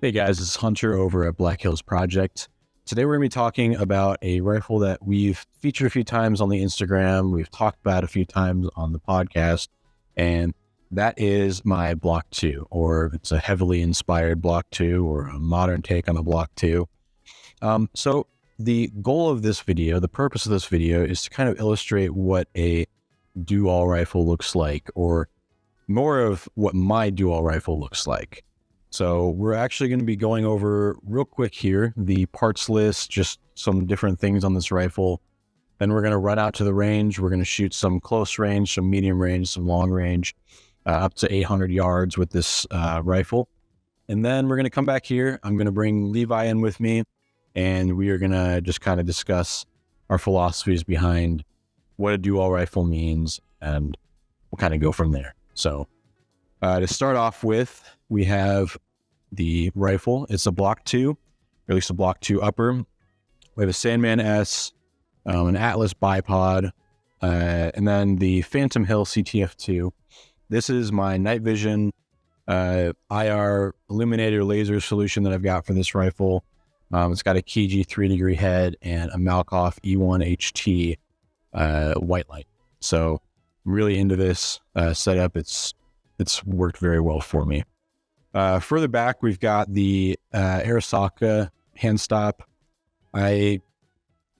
Hey guys, this is Hunter over at Black Hills Project. Today we're going to be talking about a rifle that we've featured a few times on the Instagram, we've talked about a few times on the podcast, and that is my Block 2, or it's a heavily inspired Block 2 or a modern take on a Block 2. So the goal of this video, the purpose of this video is to kind of illustrate what a do-all rifle looks like, or more of what my do-all rifle looks like. So we're actually going to be going over real quick here, the parts list, just some different things on this rifle. Then we're going to run out to the range. We're going to shoot some close range, some medium range, some long range, up to 800 yards with this rifle. And then we're going to come back here. I'm going to bring Levi in with me, and we are going to just kind of discuss our philosophies behind what a do-all rifle means, and we'll kind of go from there. So to start off with, we have the rifle. It's a Block 2, or at least a Block 2 upper. We have a Sandman S, an Atlas bipod, and then the Phantom Hill CTF2. This is my night vision IR illuminator laser solution that I've got for this rifle. It's got a Kiji 3-degree head and a Malkoff E1 HT white light. So I'm really into this setup. It's worked very well for me. Further back, we've got the Arasaka hand stop. I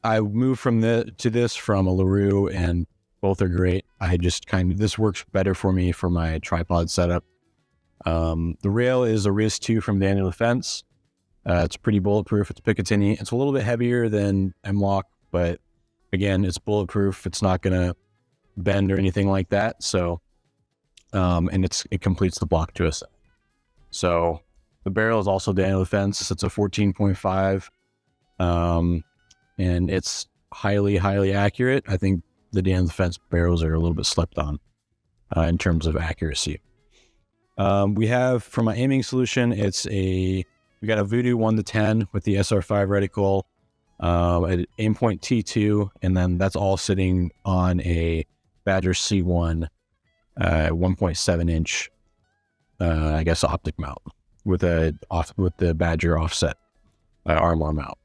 moved from to this from a LaRue, and both are great. I just this works better for me for my tripod setup. The rail is a Riz 2 from Daniel Defense. It's pretty bulletproof. It's Picatinny. It's a little bit heavier than M-Lock, but again, it's bulletproof. It's not going to bend or anything like that. So, and it completes the Block 2 set. So the barrel is also Daniel Defense. It's a 14.5, and it's highly accurate. I think the Daniel Defense barrels are a little bit slept on in terms of accuracy. We have, for my aiming solution, we got a Voodoo 1-10 with the SR5 reticle, at Aimpoint T2, and then that's all sitting on a Badger C1 1.7 inch I guess optic mount with the Badger offset armor mount.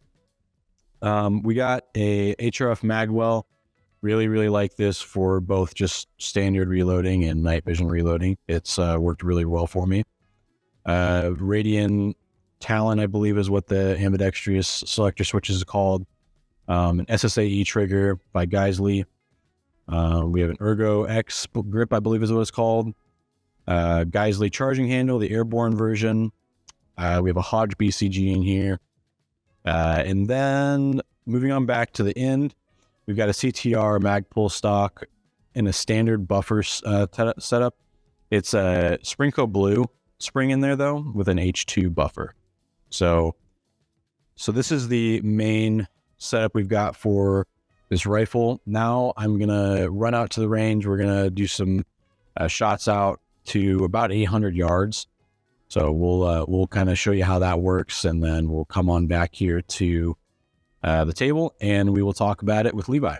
We got a HRF Magwell. Really like this for both just standard reloading and night vision reloading. It's worked really well for me. Radian Talon, I believe, is what the ambidextrous selector switch is called. An SSAE trigger by Geisley. We have an Ergo X grip, I believe is what it's called. Geisley charging handle, the airborne version. We have a Hodge BCG in here. And then moving on back to the end, we've got a CTR Magpul stock in a standard buffer setup. It's a Springco Blue spring in there though, with an H2 buffer. So this is the main setup we've got for this rifle. Now I'm gonna run out to the range. We're gonna do some shots out to about 800 yards. So we'll kind of show you how that works, and then we'll come on back here to the table, and we will talk about it with Levi.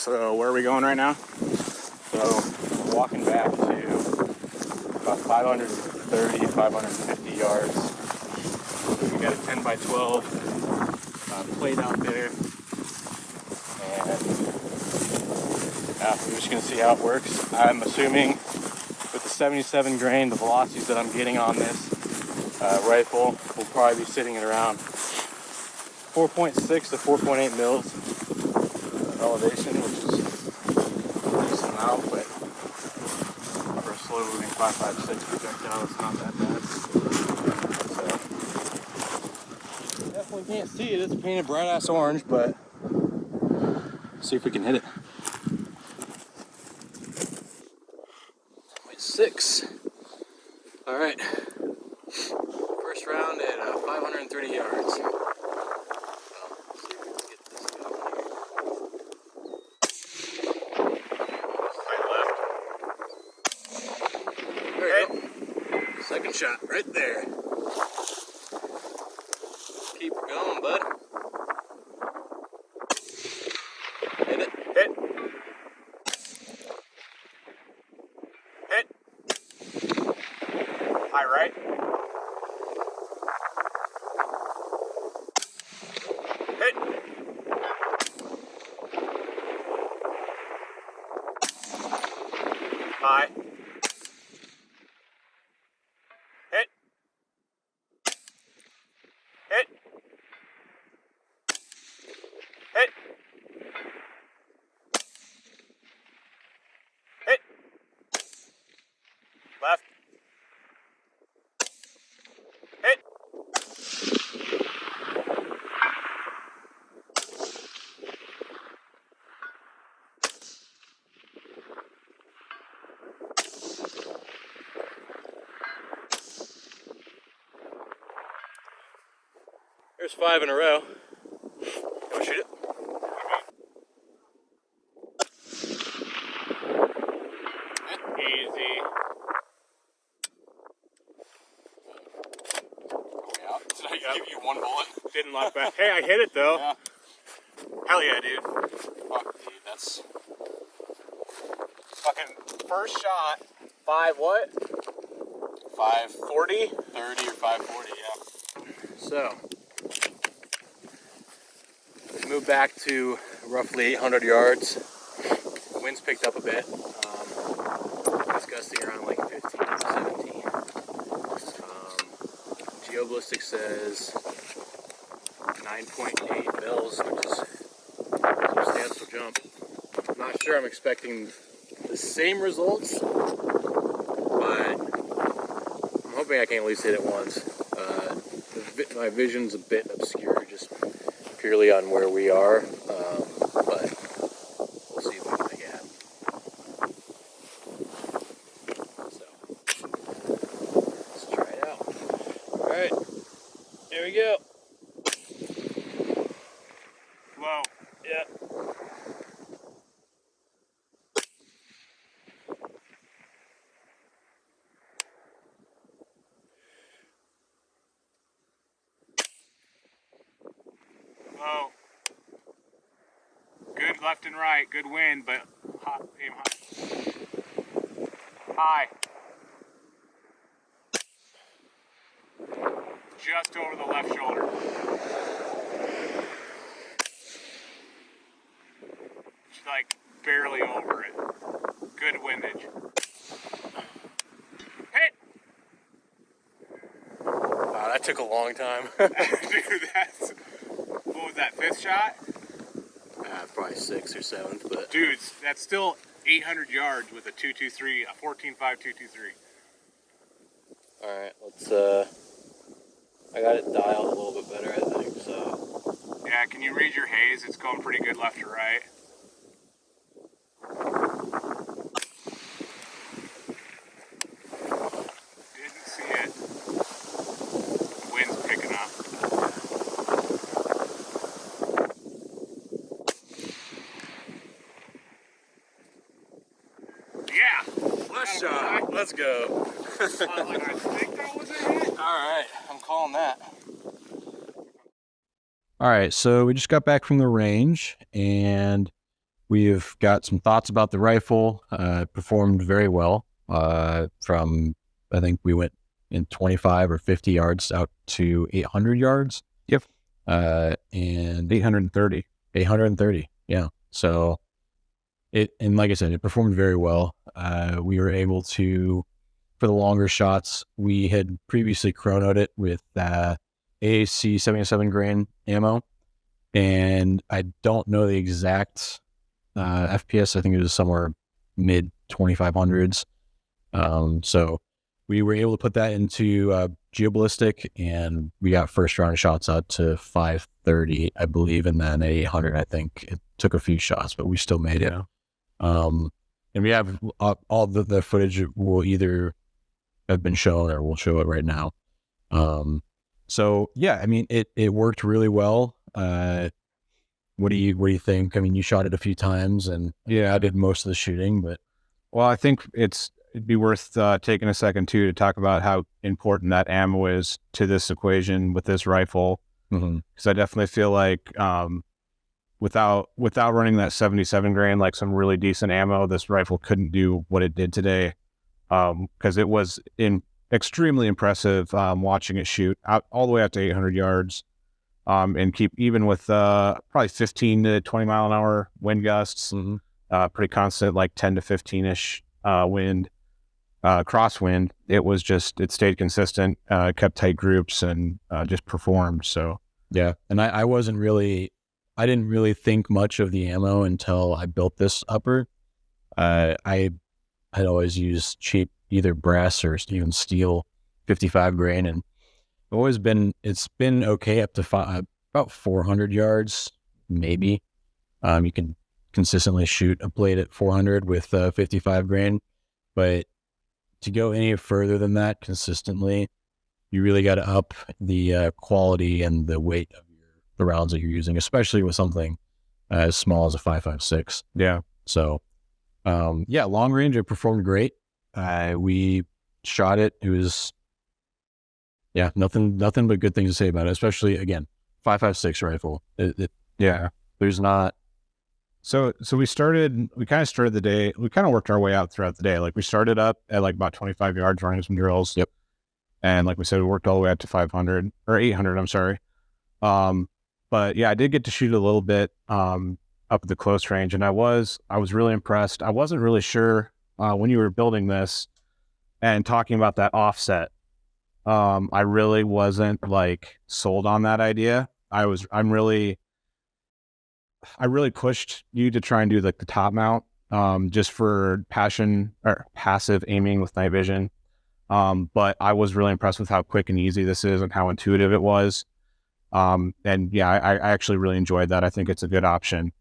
So where are we going right now? So we're walking back to about 530, 550 yards. We got a 10 by 12 plate out there, and we're just gonna see how it works. I'm assuming with the 77 grain, the velocities that I'm getting on this rifle will probably be sitting at around 4.6 to 4.8 mils elevation, which is a decent amount, but for a slow moving 5.56 projectile, it's not that bad. So definitely can't see it. It's painted bright ass orange, but see if we can hit it. 0.6. All right. First round at 530 yards. Second shot right there. Keep going, bud. Hit it. Hit. Hit. High right. Hit. High. Hit. Hit. Hit. Hit. Left. Hit. There's 5 in a row. Go shoot it. Easy. Yeah. Did I give you one bullet? Didn't lock back. Hey, I hit it though. Yeah. Hell yeah, dude. Fuck, dude, that's Fucking first shot. 5 what? 540, 30 or 540, yeah. So, we moved back to roughly 800 yards. The wind's picked up a bit. It's gusting around like 15 to 17. Geoballistic says 9.8 mils, which is a substantial jump. I'm not sure I'm expecting the same results, but I'm hoping I can at least hit it once. My vision's a bit obscure, just purely on where we are, but we'll see if we can make it happen. So, let's try it out. All right, here we go. Whoa. Yeah. Whoa. Good left and right, good wind, but hot, aim high. High. Just over the left shoulder. Just like barely over it. Good windage. Hit! Wow, that took a long time. Dude, that's... What was that, 5th shot? Probably 6th or 7th, but Dude, that's still 800 yards with a 223, a 14.5 223. all right, let's I got it dialed a little bit better, I think, so Yeah, can you read your haze? It's going pretty good left to right. Didn't see it. The wind's picking up. Yeah! left shot. Let's go. I think that was a hit. All right, I'm calling that. All right, so we just got back from the range, and we've got some thoughts about the rifle. Performed very well. From I think we went in 25 or 50 yards out to 800 yards. Yep. And 830. 830. Yeah. So and like I said, it performed very well. We were able to, for the longer shots, we had previously chronoed it with AAC 77 grain ammo. And I don't know the exact FPS. I think it was somewhere mid 2500s. So we were able to put that into geoballistic, and we got first round of shots out to 530, I believe, and then 800. I think it took a few shots, but we still made it. And we have all the footage will either have been shown or we'll show it right now. So yeah, I mean, it worked really well. What do you think? I mean, you shot it a few times, and Yeah. I did most of the shooting, but Well, I think it'd be worth taking a second too to talk about how important that ammo is to this equation with this rifle. Because I definitely feel like without running that 77 grain, like some really decent ammo, this rifle couldn't do what it did today. Because it was extremely impressive watching it shoot out all the way out to 800 yards. And keep even with probably 15 to 20 mile an hour wind gusts, pretty constant, like 10 to 15-ish wind, crosswind. It stayed consistent, kept tight groups, and just performed. So yeah. And I didn't really think much of the ammo until I built this upper. I had always used cheap, either brass or even steel 55 grain, and it's been okay up to about 400 yards, maybe. You can consistently shoot a blade at 400 with 55 grain, but to go any further than that consistently, you really got to up the quality and the weight of the rounds that you're using, especially with something as small as a 5.56. yeah, So, yeah, long range, it performed great. We shot it. It was, nothing but good things to say about it, especially, again, 5.56 rifle. yeah. There's not. So we kind of started the day. We kind of worked our way out throughout the day. Like we started up at like about 25 yards running some drills. Yep. And like we said, we worked all the way out to 500 or 800. I'm sorry. But yeah, I did get to shoot a little bit up at the close range, and I was really impressed. I wasn't really sure when you were building this and talking about that offset. I really wasn't like sold on that idea. I really pushed you to try and do like the top mount, just for passive aiming with night vision. But I was really impressed with how quick and easy this is and how intuitive it was. And yeah, I actually really enjoyed that. I think it's a good option.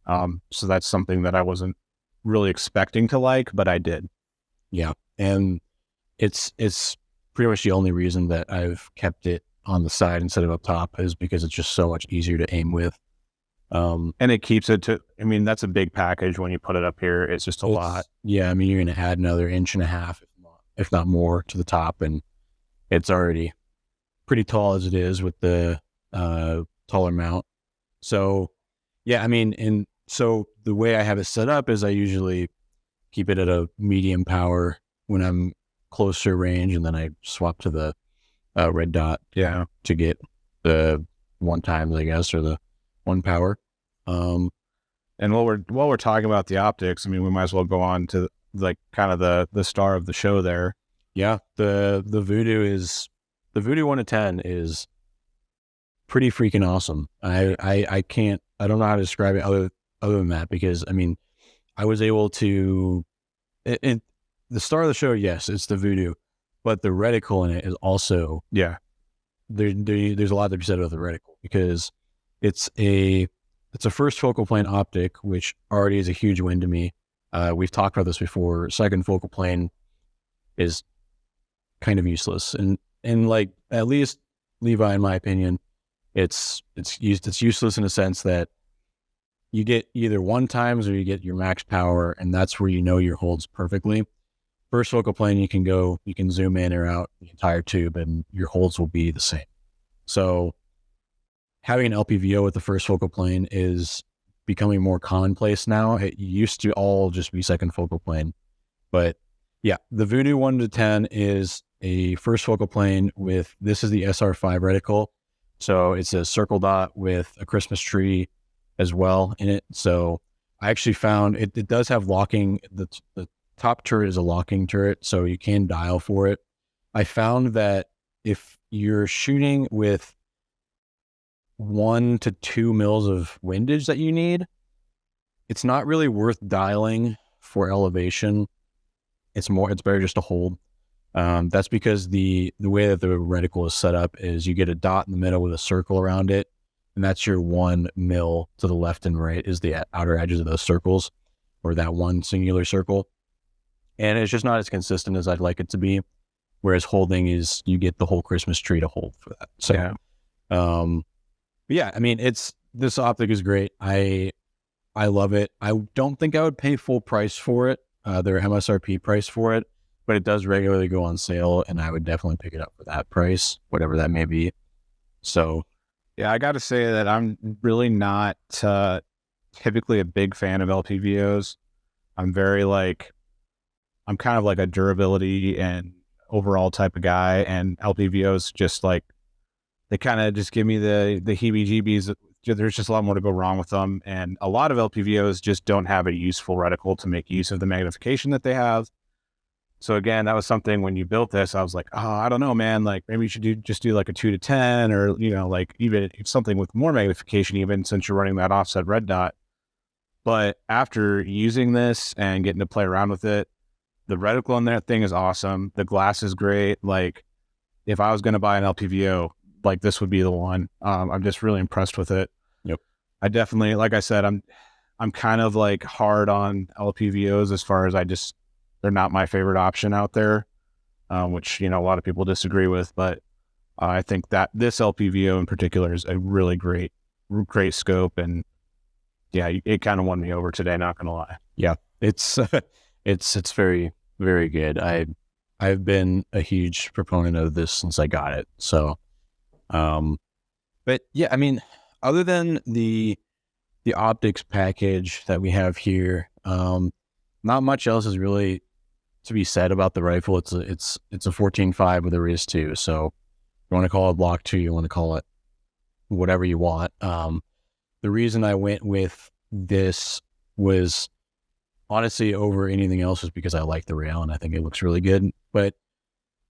So that's something that I wasn't really expecting to like, but I did. Yeah. And it's pretty much the only reason that I've kept it on the side instead of up top is because it's just so much easier to aim with. And it keeps it that's a big package when you put it up here. It's just a lot. Yeah. I mean, you're going to add another 1.5 inches, if not more, to the top, and it's already pretty tall as it is with the taller mount. So yeah, I mean, and so the way I have it set up is I usually keep it at a medium power when I'm closer range, and then I swap to the red dot to get the 1x, I guess, or the 1 power. And while we're talking about the optics, I mean, we might as well go on to like kind of the star of the show there. Yeah, the Voodoo 1-10 is pretty freaking awesome. I don't know how to describe it other than that, because I mean, I was able to, the star of the show, yes, it's the Voodoo, but the reticle in it is also, there's a lot to be said about the reticle, because it's a first focal plane optic, which already is a huge win to me. We've talked about this before. Second focal plane is kind of useless, and like, at least Levi, in my opinion, it's useless in a sense that you get either 1x or you get your max power, and that's where you know your holds perfectly. First focal plane, you can zoom in or out the entire tube, and your holds will be the same. So having an LPVO with the first focal plane is becoming more commonplace now. It used to all just be second focal plane. But yeah, the Voodoo 1 to 10 is a first focal plane with, this is the SR5 reticle. So it's a circle dot with a Christmas tree as well in it. So I actually found it does have locking. The top turret is a locking turret, so you can dial for it. I found that if you're shooting with 1 to 2 mils of windage that you need, it's not really worth dialing for elevation. It's better just to hold. That's because the way that the reticle is set up is you get a dot in the middle with a circle around it, and that's your 1 mil to the left and right is the outer edges of those circles, or that one singular circle. And it's just not as consistent as I'd like it to be. Whereas holding is, you get the whole Christmas tree to hold for that. So, yeah, I mean, this optic is great. I love it. I don't think I would pay full price for it, their MSRP price for it, but it does regularly go on sale, and I would definitely pick it up for that price, whatever that may be. So, yeah, I got to say that I'm really not typically a big fan of LPVOs. I'm kind of like a durability and overall type of guy, and LPVOs just like, they kind of just give me the heebie-jeebies. There's just a lot more to go wrong with them, and a lot of LPVOs just don't have a useful reticle to make use of the magnification that they have. So again, that was something when you built this, I was like, oh, I don't know, man. Like maybe you should just do like a 2 to 10, or like even something with more magnification, even since you're running that offset red dot. But after using this and getting to play around with it, the reticle on that thing is awesome. The glass is great. Like if I was going to buy an LPVO, like this would be the one. I'm just really impressed with it. Yep. I definitely, like I said, I'm kind of like hard on LPVOs as far as they're not my favorite option out there, which, a lot of people disagree with, but I think that this LPVO in particular is a really great scope. And yeah, it kind of won me over today, not going to lie. Yeah, it's very, very good. I've been a huge proponent of this since I got it. So, but yeah, I mean, other than the optics package that we have here, not much else is really to be said about the rifle. It's a 14.5 with a Riz 2. So you want to call it Block 2, you want to call it whatever you want. The reason I went with this was honestly over anything else is because I like the rail and I think it looks really good. But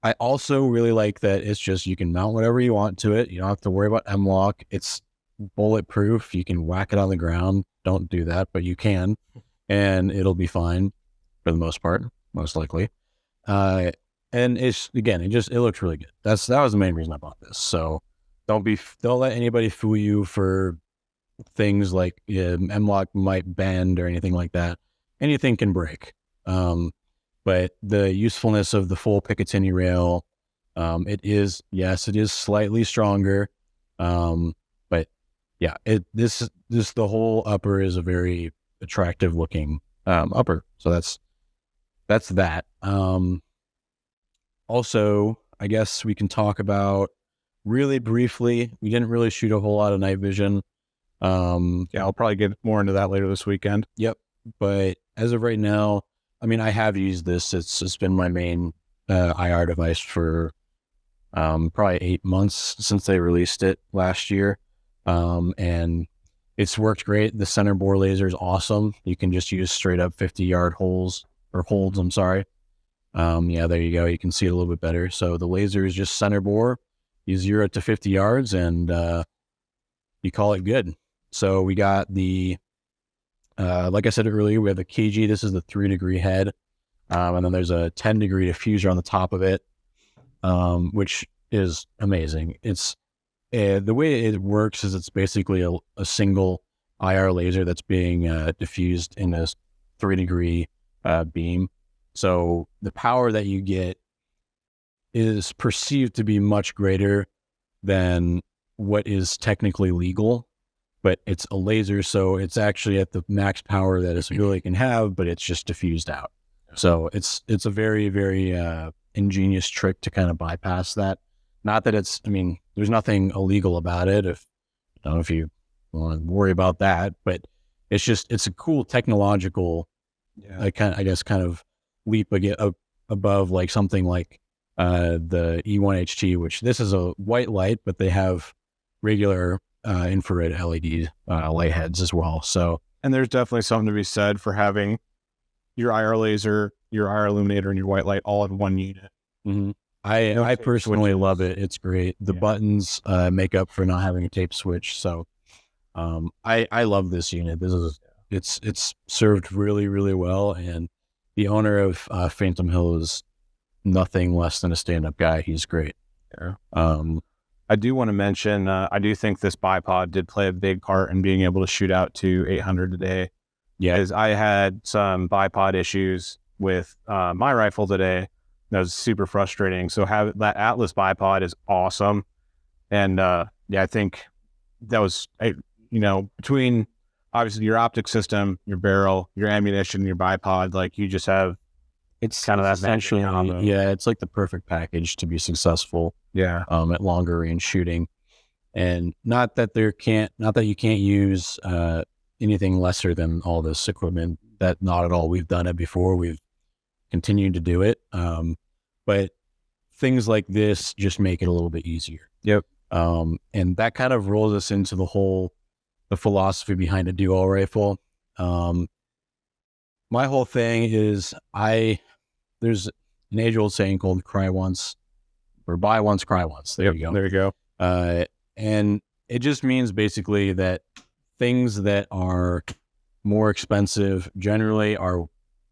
I also really like that it's just, you can mount whatever you want to it. You don't have to worry about M-lock. It's bulletproof. You can whack it on the ground. Don't do that, but you can, and it'll be fine for the most part, most likely. And it looks really good. That was the main reason I bought this. So don't let anybody fool you for things like M-lock might bend or anything like that. Anything can break. But the usefulness of the full Picatinny rail, it is slightly stronger. But yeah, the whole upper is a very attractive looking upper. So that's that. Also, I guess we can talk about really briefly, we didn't really shoot a whole lot of night vision. I'll probably get more into that later this weekend. Yep. But as of right now, I mean, I have used this. It's been my main IR device for probably 8 months since they released it last year. And it's worked great. The center bore laser is awesome. You can just use straight up 50-yard holds. I'm sorry. There you go. You can see it a little bit better. So the laser is just center bore. You 0 it to 50 yards and you call it good. So we got the like I said earlier, we have the KG. This is the 3-degree head. And then there's a 10-degree diffuser on the top of it, which is amazing. It's the way it works is it's basically a single IR laser that's being diffused in this 3-degree beam. So the power that you get is perceived to be much greater than what is technically legal. But it's a laser, so it's actually at the max power that it really can have, but it's just diffused out. So it's a very, very ingenious trick to kind of bypass that. Not that there's nothing illegal about it. I don't know if you want to worry about that, but it's a cool technological, I guess, kind of leap above like something like the E1HT, which this is a white light, but they have regular infrared LED light heads as well. So, and there's definitely something to be said for having your IR laser, your IR illuminator, and your white light all in one unit. mm-hmm. I personally love it. It's great. The buttons make up for not having a tape switch. So I love this unit. It's served really, really well. And the owner of Phantom Hill is nothing less than a stand-up guy. He's great. Yeah. I do want to mention, I do think this bipod did play a big part in being able to shoot out to 800 a day. Yeah, because I had some bipod issues with my rifle today. That was super frustrating. So that Atlas bipod is awesome. And I think that was, between obviously your optic system, your barrel, your ammunition, your bipod, like you just have, it's kind of that essentially, it's like the perfect package to be successful. Yeah. At longer range shooting. And not that you can't use anything lesser than all this equipment. That not at all. We've done it before. We've continued to do it. But things like this just make it a little bit easier. Yep. And that kind of rolls us into the philosophy behind a dual rifle. My whole thing is there's an age old saying called cry once or buy once, cry once. There you go. There you go. And it just means basically that things that are more expensive generally are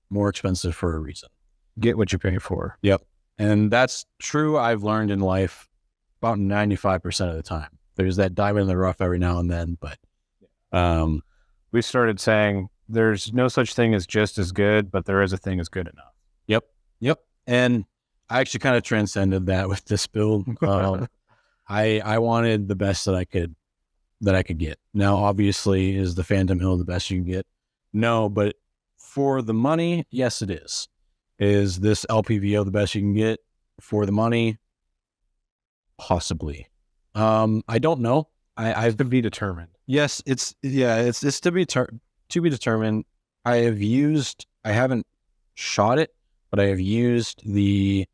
more expensive for a reason. Get what you pay for. Yep. And that's true. I've learned in life about 95% of the time. There's that diamond in the rough every now and then, but we started saying there's no such thing as just as good, but there is a thing as good enough. Yep. And I actually kind of transcended that with this build. I wanted the best that I could get. Now, obviously, is the Phantom Hill the best you can get? No, but for the money, yes, it is. Is this LPVO the best you can get for the money? Possibly. I don't know. I've to be determined. Yes, it's to be determined. I haven't shot it, but I have used the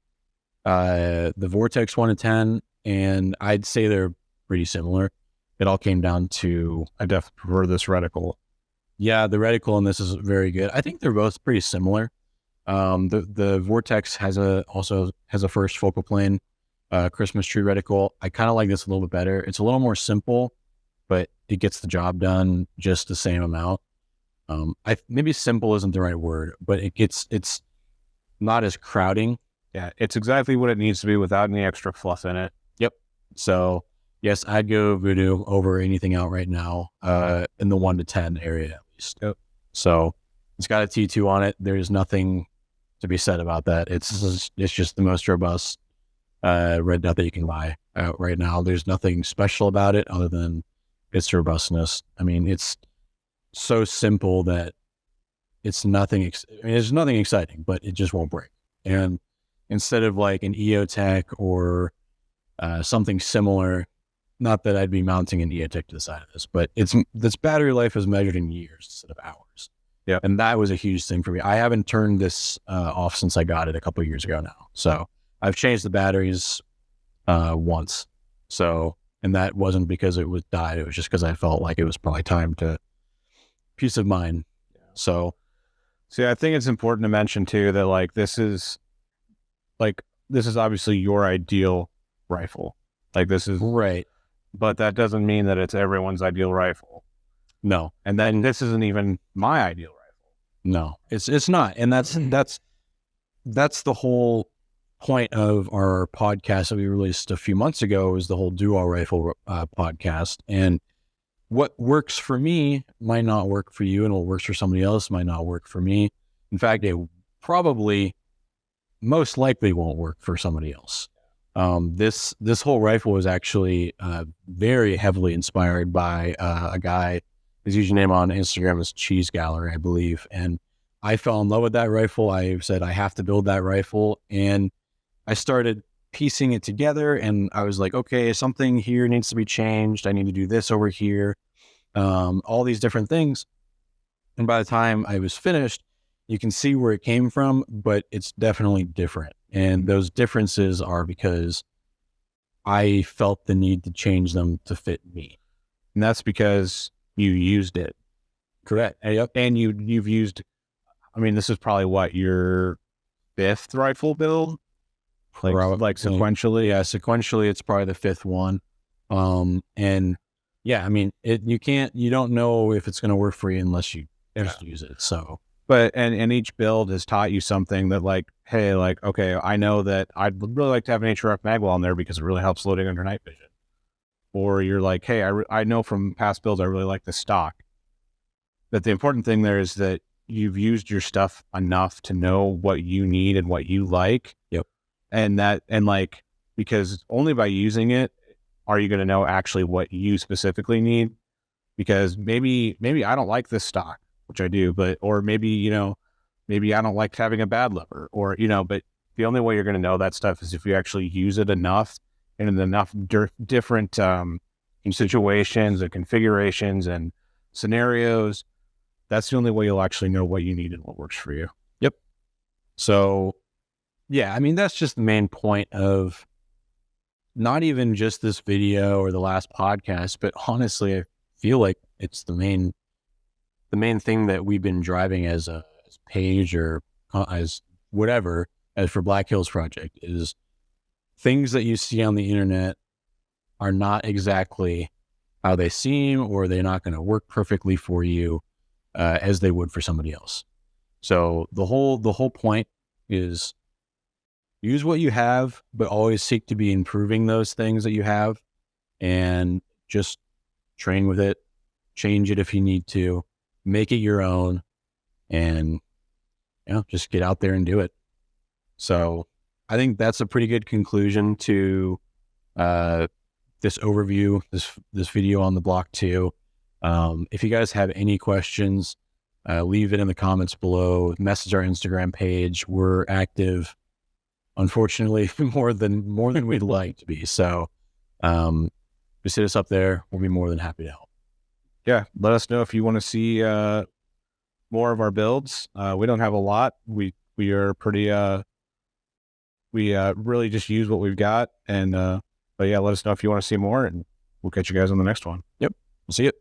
Vortex 1 to 10, and I'd say they're pretty similar. It all came down to I definitely prefer this reticle. Yeah, the reticle in this is very good. I think they're both pretty similar. The Vortex also has a first focal plane Christmas tree reticle. I kind of like this a little bit better. It's a little more simple, but it gets the job done just the same amount. Maybe simple isn't the right word, but it's not as crowding. Yeah, it's exactly what it needs to be without any extra fluff in it. Yep. So yes, I'd go Voodoo over anything out right now in the 1 to 10 area at least. Yep. So it's got a T2 on it. There's nothing to be said about that. It's just the most robust red dot that you can buy out right now. There's nothing special about it other than its robustness. I mean, it's so simple that it's nothing. There's nothing exciting, but it just won't break. And instead of like an EOTech or something similar, not that I'd be mounting an EOTech to the side of this, but this battery life is measured in years instead of hours. Yeah, and that was a huge thing for me. I haven't turned this off since I got it a couple of years ago now. So I've changed the batteries once. So, and that wasn't because it was died. It was just because I felt like it was probably time to peace of mind. Yeah. So, see, I think it's important to mention too that like this is obviously your ideal rifle. Like this is right, but that doesn't mean that it's everyone's ideal rifle. No, and then this isn't even my ideal rifle. No, it's not, and that's the whole point of our podcast that we released a few months ago. Is the whole dual rifle podcast, and what works for me might not work for you, and what works for somebody else might not work for me. In fact, it probably most likely won't work for somebody else. This whole rifle was actually very heavily inspired by a guy. His username on Instagram is Cheese Gallery, I believe. And I fell in love with that rifle. I said, I have to build that rifle. And I started piecing it together. And I was like, okay, something here needs to be changed. I need to do this over here. All these different things. And by the time I was finished, you can see where it came from, but it's definitely different. And those differences are because I felt the need to change them to fit me. And that's because you used it. Correct. Yep. And you've used, I mean, this is probably what, your 5th rifle build? Like sequentially? Yeah, sequentially, it's probably the 5th one. And yeah, I mean, you don't know if it's going to work for you unless you just use it. So, but, and each build has taught you something that like, hey, like, okay, I know that I'd really like to have an HRF magwell on there because it really helps loading under night vision. Or you're like, hey, I know from past builds, I really like the stock. But the important thing there is that you've used your stuff enough to know what you need and what you like. Yep. And like, because only by using it are you going to know actually what you specifically need. Because maybe I don't like this stock, which I do, or maybe I don't like having a bad lever, or, but the only way you're going to know that stuff is if you actually use it enough and in enough different situations and configurations and scenarios. That's the only way you'll actually know what you need and what works for you. Yep. So, yeah, I mean, that's just the main point of not even just this video or the last podcast, but honestly, I feel like it's the main thing that we've been driving as a page or as whatever, as for Black Hills Project, is things that you see on the internet are not exactly how they seem, or they're not going to work perfectly for you as they would for somebody else. So the whole point is use what you have, but always seek to be improving those things that you have, and just train with it, change it if you need to, make it your own, and just get out there and do it. So I think that's a pretty good conclusion to this overview, this video on the Block 2. If you guys have any questions, leave it in the comments below. Message our Instagram page. We're active, unfortunately, more than we'd like to be. So just hit us up there. We'll be more than happy to help. Yeah, let us know if you want to see more of our builds. We don't have a lot. We are pretty. We really just use what we've got, and but yeah, let us know if you want to see more, and we'll catch you guys on the next one. Yep, we'll see you.